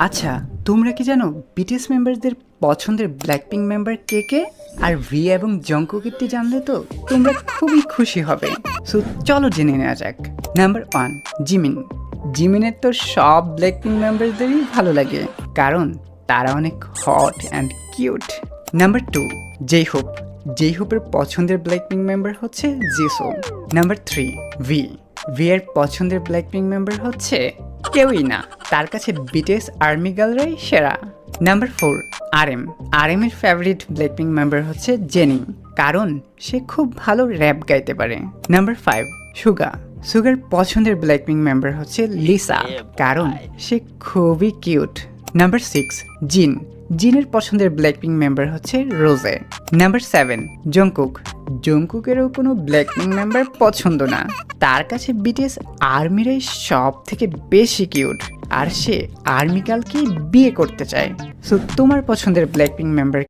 আচ্ছা, তোমরা কি জানো বিটিএস মেম্বারদের পছন্দের ব্ল্যাকপিঙ্ক মেম্বার কে কে? আর ভি এবং জংকুকেরটি জানলে তো তোমরা খুবই খুশি হবে। সো চলো জেনে নেওয়া যাক। Number 1, Jimin. জিমিনের তো সব ব্ল্যাকপিঙ্ক মেম্বারদেরই ভালো লাগে, কারণ তারা অনেক হট অ্যান্ড কিউট। নাম্বার 2, জেইহোপ। জেইহোপের পছন্দের ব্ল্যাকপিঙ্ক মেম্বার হচ্ছে জিসো। Number 3, V. ভি এর পছন্দের ব্ল্যাকপিঙ্ক মেম্বার হচ্ছে কেউই না, তার কাছে বিটিএস আর্মি গার্লরাই সেরা। Number 4, RM. আরএম এর ফেভারিট ব্ল্যাকপিঙ্ক মেম্বার হচ্ছে জেনি, কারণ সে খুব ভালো র্যাপ গাইতে পারে। নাম্বার 5, সুগা। সুগার পছন্দের ব্ল্যাকপিঙ্ক মেম্বার হচ্ছে লিসা, কারণ সে খুবই কিউট। নাম্বার 6, জিন। জিনের পছন্দের ব্ল্যাকপিঙ্ক মেম্বার হচ্ছে রোজে। Number 7, Jungkook. জংকুকেরও কোনো ব্ল্যাকপিঙ্ক মেম্বার পছন্দ না, তার কাছে বিটিএস আর্মিরাই সব থেকে বেশি কিউট, আর সে আর্মি গার্লকেই বিয়ে করতে চায়। সো তোমার পছন্দের ব্ল্যাকপিঙ্ক মেম্বার